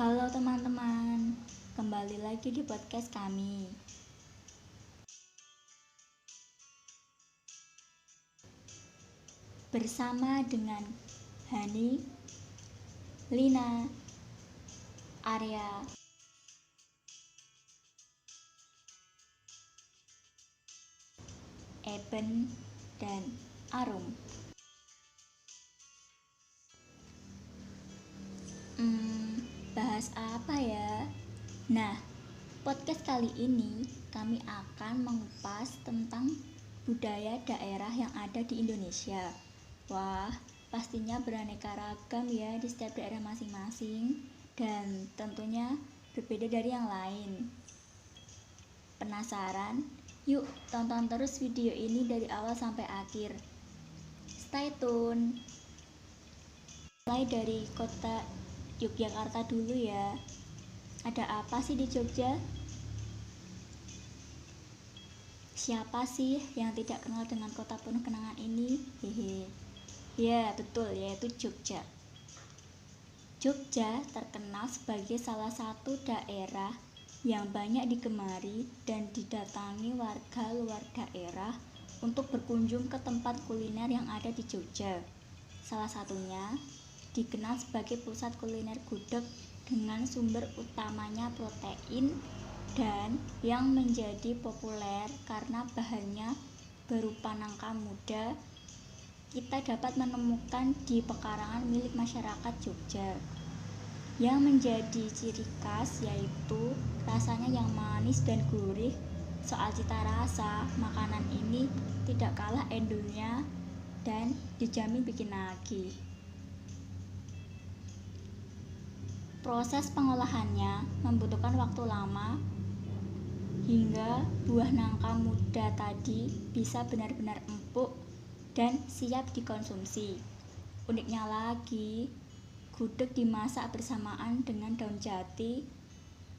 Halo teman-teman, kembali lagi di podcast kami. Bersama dengan Hani, Lina, Arya, Eben, dan Arum. Bahas apa ya? Nah, podcast kali ini kami akan mengupas tentang budaya daerah yang ada di Indonesia. Wah, pastinya beraneka ragam ya di setiap daerah masing-masing dan tentunya berbeda dari yang lain. Penasaran? Yuk tonton terus video ini dari awal sampai akhir. Stay tune. Mulai dari kota Yogyakarta dulu ya. Ada apa sih di Jogja? Siapa sih yang tidak kenal dengan kota penuh kenangan ini? Hehe. Ya, betul, yaitu Jogja. Jogja terkenal sebagai salah satu daerah yang banyak digemari dan didatangi warga luar daerah untuk berkunjung ke tempat kuliner yang ada di Jogja. Salah satunya dikenal sebagai pusat kuliner gudeg dengan sumber utamanya protein dan yang menjadi populer karena bahannya berupa nangka muda. Kita dapat menemukan di pekarangan milik masyarakat Jogja. Yang menjadi ciri khas yaitu rasanya yang manis dan gurih. Soal cita rasa, makanan ini tidak kalah endulnya dan dijamin bikin nagih. Proses pengolahannya membutuhkan waktu lama hingga buah nangka muda tadi bisa benar-benar empuk dan siap dikonsumsi. Uniknya lagi, gudeg dimasak bersamaan dengan daun jati,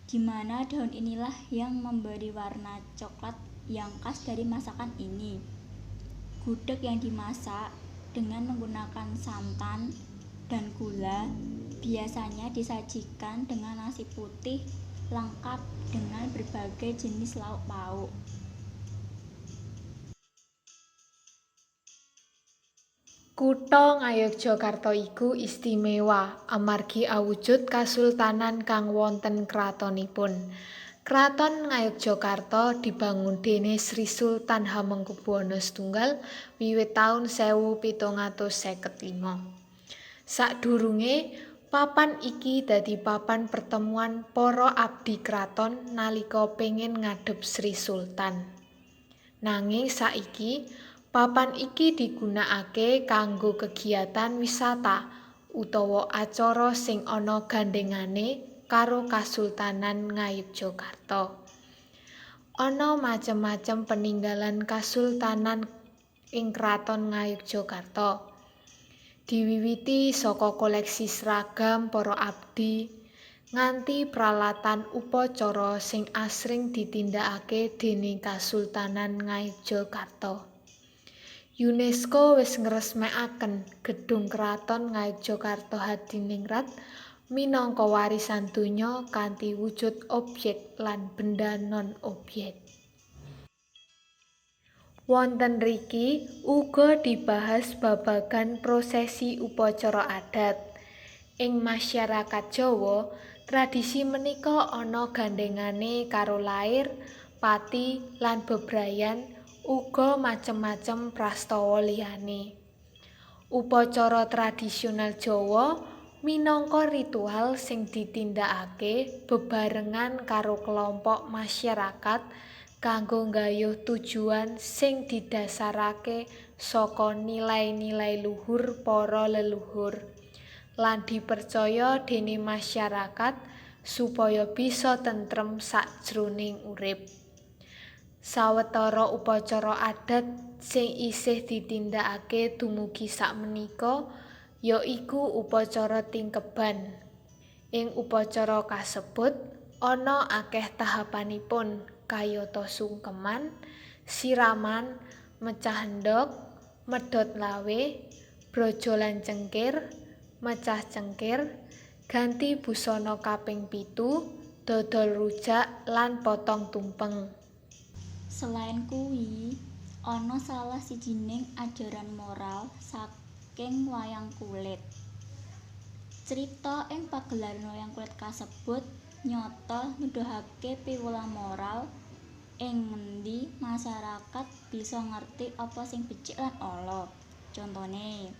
di mana daun inilah yang memberi warna coklat yang khas dari masakan ini. Gudeg yang dimasak dengan menggunakan santan dan gula biasanya disajikan dengan nasi putih lengkap dengan berbagai jenis lauk pauk. Kutha Ngayogyakarta iku istimewa amargi awujud kasultanan kang wonten kratonipun. Kraton Ngayogyakarta dibangun déning Sri Sultan Hamengkubuwana I wiwit taun 1755. Sadurunge papan iki dadi papan pertemuan para abdi kraton nalika pengin ngadhep Sri Sultan. Nanging saiki papan iki digunakake kanggo kegiatan wisata utawa acara sing ana gandhengane karo Kasultanan Ngayogyakarta. Ana macem-macem peninggalan kasultanan ing Kraton Ngayogyakarta. Diwiwiti saka koleksi seragam para abdi nganti peralatan upacara sing asring ditindakake déning Kasultanan Ngayogyakarta. UNESCO wis ngresmèkaken Gedung Kraton Ngayogyakarta Hadiningrat minangka warisan donya kanthi wujud objek lan benda non-objek. Wonten mriki uga dibahas babagan prosesi upacara adat. Ing masyarakat Jawa, tradisi menika ana gandhengane karo lair, pati, lan bebrayan, uga macem-macem prastawa liyane. Upacara tradisional Jawa minangka ritual sing ditindakake bebarengan karo kelompok masyarakat kanggo nggayuh tujuan sing didasarake saka nilai-nilai luhur para leluhur lan dipercaya déning masyarakat supaya bisa tentrem sajroning urip. Sawetara upacara adat sing isih ditindakake dumugi sakmenika yaiku upacara tingkeban. Ing upacara kasebut ana akeh tahapanipun kayata sungkeman, siraman, mecah endhog, medhot lawe, braja lan cengkir, mecah cengkir, ganti busana kaping 7, dodol rujak lan potong tumpeng. Selain kuwi, ana salah sijining ajaran moral saking wayang kulit. Crita ing pagelaran wayang kulit kasebut nyata nuduhake piwulang moral ing ngendi masyarakat bisa ngerti apa sing becik lan ala. Contone,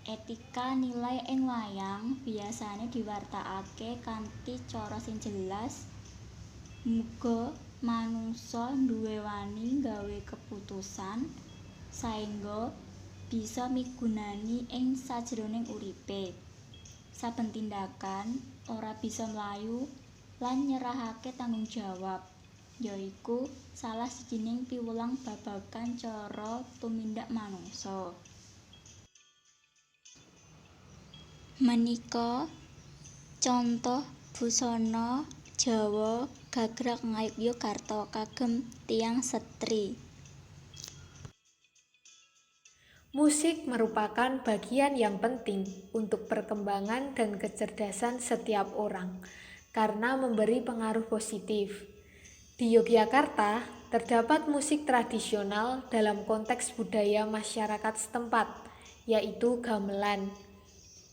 etika nilai ing wayang biasane diwartakake kanthi cara sing jelas, muga manungsa duwé wani gawe keputusan saéngga bisa migunani ing sajroning uripe. Saben tindakan ora bisa mlayu lan nyerahake tanggung jawab, yaiku salah sijining piwulang babagan cara tumindak manungsa. Menika contoh busana Jawa gagrag Ngayogyakarta kagem tiyang setri. Musik merupakan bagian yang penting untuk perkembangan dan kecerdasan setiap orang karena memberi pengaruh positif. Di Yogyakarta, terdapat musik tradisional dalam konteks budaya masyarakat setempat, yaitu gamelan.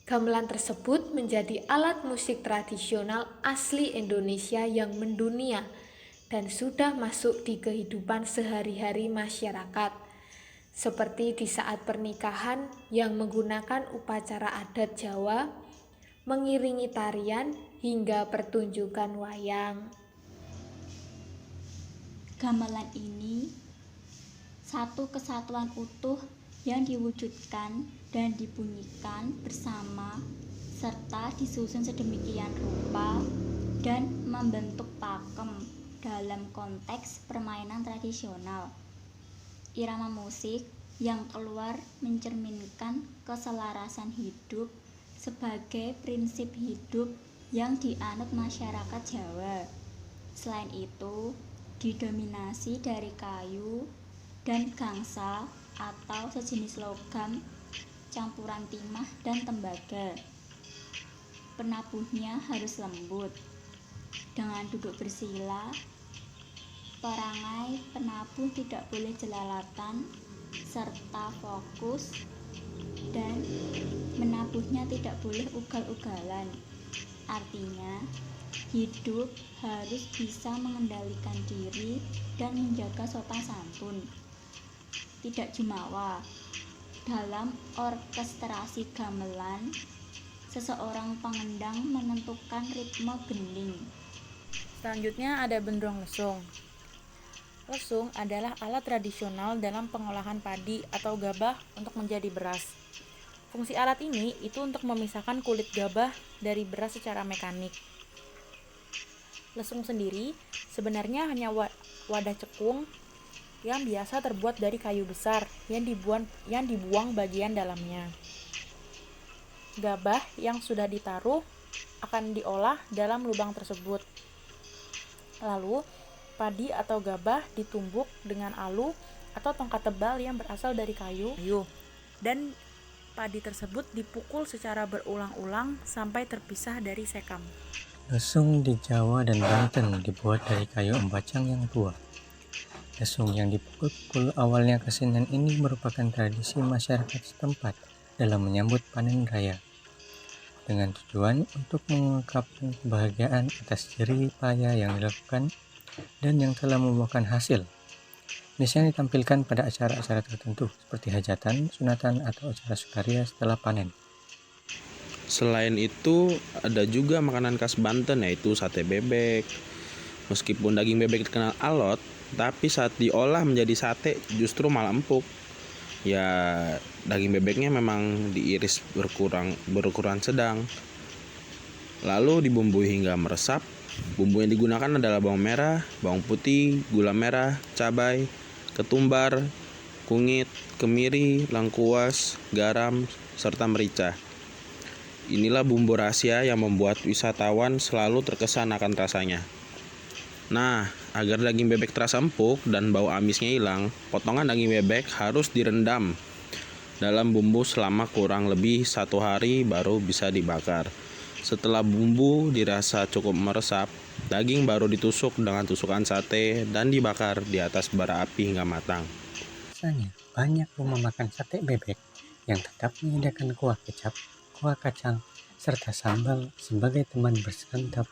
Gamelan tersebut menjadi alat musik tradisional asli Indonesia yang mendunia dan sudah masuk di kehidupan sehari-hari masyarakat. Seperti di saat pernikahan yang menggunakan upacara adat Jawa, mengiringi tarian hingga pertunjukan wayang. Gamelan ini satu kesatuan utuh yang diwujudkan dan dibunyikan bersama serta disusun sedemikian rupa dan membentuk pakem dalam konteks permainan tradisional. Irama musik yang keluar mencerminkan keselarasan hidup sebagai prinsip hidup yang dianut masyarakat Jawa. Selain itu, didominasi dari kayu dan gangsa atau sejenis logam campuran timah dan tembaga. Penabuhnya harus lembut. Dengan duduk bersila, perangai penabuh tidak boleh jelalatan serta fokus, dan menabuhnya tidak boleh ugal-ugalan. Artinya, hidup harus bisa mengendalikan diri dan menjaga sopan santun. Tidak jumawa. Dalam orkestrasi gamelan, seseorang pengendang menentukan ritme gending. Selanjutnya ada bendrong lesung. Lesung adalah alat tradisional dalam pengolahan padi atau gabah untuk menjadi beras. Fungsi alat ini itu untuk memisahkan kulit gabah dari beras secara mekanik. Lesung sendiri sebenarnya hanya wadah cekung yang biasa terbuat dari kayu besar yang dibuang bagian dalamnya. Gabah yang sudah ditaruh akan diolah dalam lubang tersebut. Lalu, padi atau gabah ditumbuk dengan alu atau tongkat tebal yang berasal dari kayu dan padi tersebut dipukul secara berulang-ulang sampai terpisah dari sekam. Lesung di Jawa dan Banten dibuat dari kayu embacang yang tua. Lesung yang dipukul awalnya kesenian ini merupakan tradisi masyarakat setempat dalam menyambut panen raya, dengan tujuan untuk mengungkapkan kebahagiaan atas jerih payah yang dilakukan dan yang telah membuahkan hasil. Biasanya ditampilkan pada acara-acara tertentu seperti hajatan, sunatan, atau acara sukaria setelah panen. Selain itu, ada juga makanan khas Banten yaitu sate bebek. Meskipun daging bebek dikenal alot, tapi saat diolah menjadi sate justru malah empuk. Ya, daging bebeknya memang diiris berukuran sedang. Lalu dibumbui hingga meresap. Bumbu yang digunakan adalah bawang merah, bawang putih, gula merah, cabai, ketumbar, kunyit, kemiri, lengkuas, garam, serta merica. Inilah bumbu rahasia yang membuat wisatawan selalu terkesan akan rasanya. Nah, agar daging bebek terasa empuk dan bau amisnya hilang, potongan daging bebek harus direndam dalam bumbu selama kurang lebih 1 hari baru bisa dibakar. Setelah bumbu dirasa cukup meresap, daging baru ditusuk dengan tusukan sate dan dibakar di atas bara api hingga matang. Biasanya, banyak rumah makan sate bebek yang tetap menyediakan kuah kecap, kuah kacang, serta sambal sebagai teman bersantap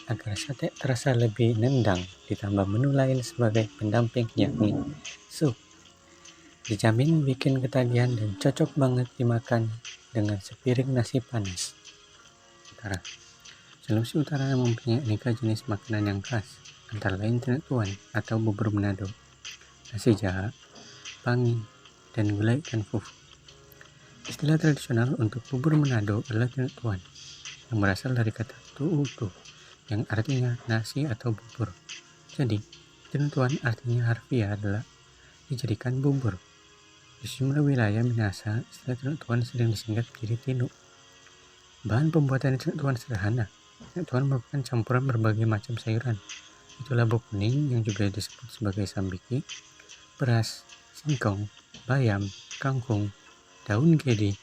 agar sate terasa lebih nendang, ditambah menu lain sebagai pendamping yakni sup. Dijamin bikin ketagihan dan cocok banget dimakan dengan sepiring nasi panas. Sulawesi Utara mempunyai aneka jenis makanan yang khas, antara lain tinutuan atau bubur Manado, nasi jaha, pangi, dan gulai ikan fufu. Istilah tradisional untuk bubur Manado adalah tinutuan, yang berasal dari kata tu'utu, yang artinya nasi atau bubur. Jadi, tinutuan artinya harfiah adalah dijadikan bubur. Di sejumlah wilayah Minahasa, istilah tinutuan sering disingkat menjadi tinu. Bahan pembuatan tinutuan sederhana. Tinutuan merupakan campuran berbagai macam sayuran. Itu labu kuning yang juga disebut sebagai sambiki, beras, singkong, bayam, kangkung, daun kedi,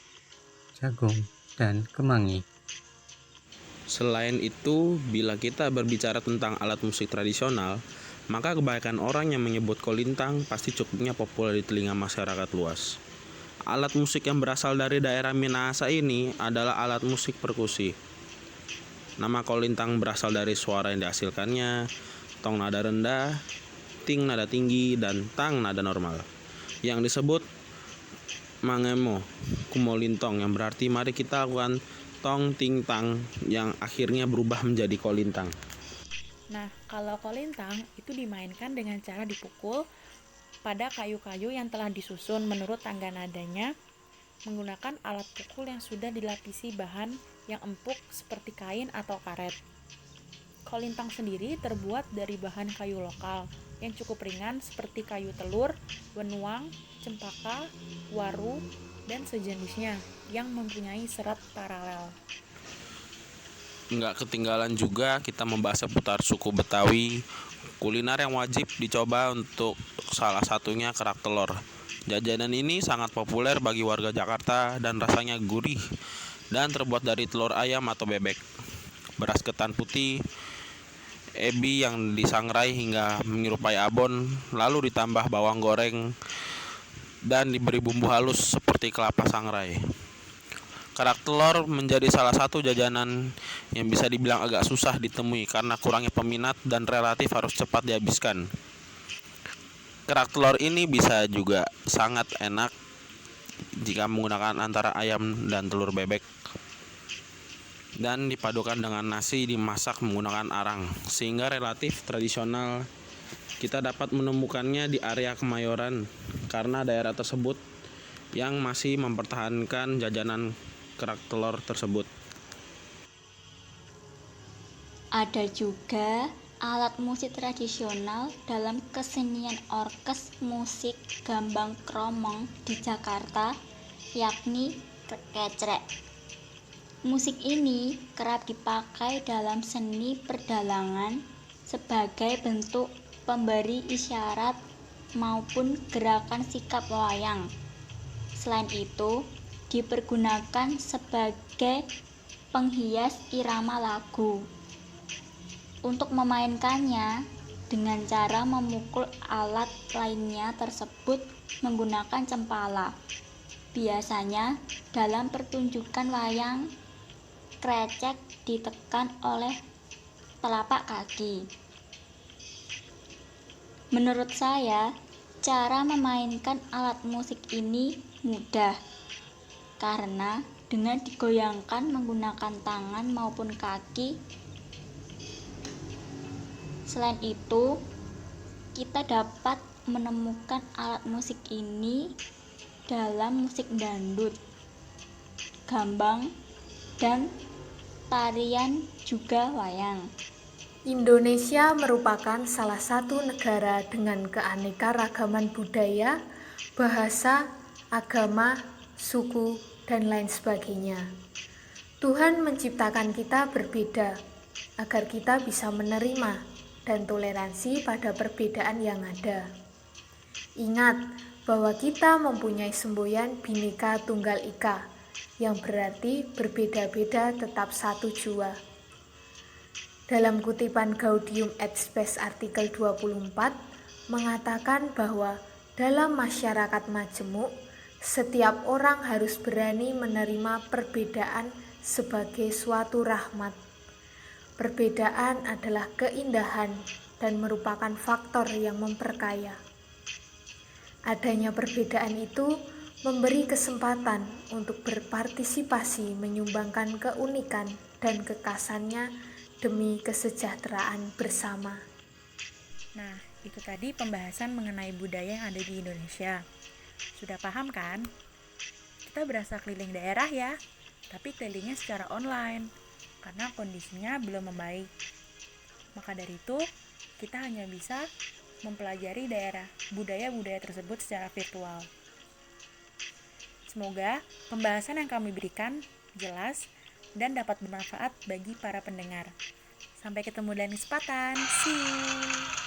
jagung, dan kemangi. Selain itu, bila kita berbicara tentang alat musik tradisional, maka kebanyakan orang yang menyebut kolintang pasti cukupnya populer di telinga masyarakat luas. Alat musik yang berasal dari daerah Minahasa ini adalah alat musik perkusi. Nama kolintang berasal dari suara yang dihasilkannya, tong nada rendah, ting nada tinggi, dan tang nada normal, yang disebut mangemo kumolintong, yang berarti mari kita lakukan tong ting tang, yang akhirnya berubah menjadi kolintang. Nah, kalau kolintang itu dimainkan dengan cara dipukul pada kayu-kayu yang telah disusun menurut tangga nadanya menggunakan alat pukul yang sudah dilapisi bahan yang empuk seperti kain atau karet. Kolintang sendiri terbuat dari bahan kayu lokal yang cukup ringan seperti kayu telur, benuang, cempaka, waru, dan sejenisnya yang mempunyai serat paralel. Nggak ketinggalan juga kita membahas seputar suku Betawi. Kuliner yang wajib dicoba untuk salah satunya kerak telur. Jajanan ini sangat populer bagi warga Jakarta dan rasanya gurih dan terbuat dari telur ayam atau bebek, beras ketan putih, ebi yang disangrai hingga menyerupai abon, lalu ditambah bawang goreng dan diberi bumbu halus seperti kelapa sangrai. Kerak telur menjadi salah satu jajanan yang bisa dibilang agak susah ditemui karena kurangnya peminat dan relatif harus cepat dihabiskan. Kerak telur ini bisa juga sangat enak jika menggunakan antara ayam dan telur bebek dan dipadukan dengan nasi dimasak menggunakan arang, sehingga relatif tradisional. Kita dapat menemukannya di area Kemayoran karena daerah tersebut yang masih mempertahankan jajanan kerak telur tersebut. Ada juga alat musik tradisional dalam kesenian orkes musik gambang kromong di Jakarta, yakni kecrek. Musik ini kerap dipakai dalam seni perdalangan sebagai bentuk pemberi isyarat maupun gerakan sikap wayang. Selain itu, dipergunakan sebagai penghias irama lagu. Untuk memainkannya dengan cara memukul alat lainnya tersebut menggunakan cempala. Biasanya dalam pertunjukan wayang, krecek ditekan oleh telapak kaki. Menurut saya, cara memainkan alat musik ini mudah, karena dengan digoyangkan menggunakan tangan maupun kaki. Selain itu, kita dapat menemukan alat musik ini dalam musik dangdut, gambang, dan tarian juga wayang. Indonesia merupakan salah satu negara dengan keanekaragaman budaya, bahasa, agama, suku, dan lain sebagainya. Tuhan menciptakan kita berbeda agar kita bisa menerima dan toleransi pada perbedaan yang ada. Ingat bahwa kita mempunyai semboyan Bhinneka Tunggal Ika, yang berarti berbeda-beda tetap satu jua. Dalam kutipan Gaudium et Spes artikel 24 mengatakan bahwa dalam masyarakat majemuk, setiap orang harus berani menerima perbedaan sebagai suatu rahmat. Perbedaan adalah keindahan dan merupakan faktor yang memperkaya. Adanya perbedaan itu memberi kesempatan untuk berpartisipasi menyumbangkan keunikan dan kekasannya demi kesejahteraan bersama. Nah, itu tadi pembahasan mengenai budaya yang ada di Indonesia. Sudah paham kan? Kita berasa keliling daerah ya, tapi kelilingnya secara online karena kondisinya belum membaik. Maka dari itu, kita hanya bisa mempelajari budaya-budaya tersebut secara virtual. Semoga pembahasan yang kami berikan jelas dan dapat bermanfaat bagi para pendengar. Sampai ketemu di lain kesempatan. See you!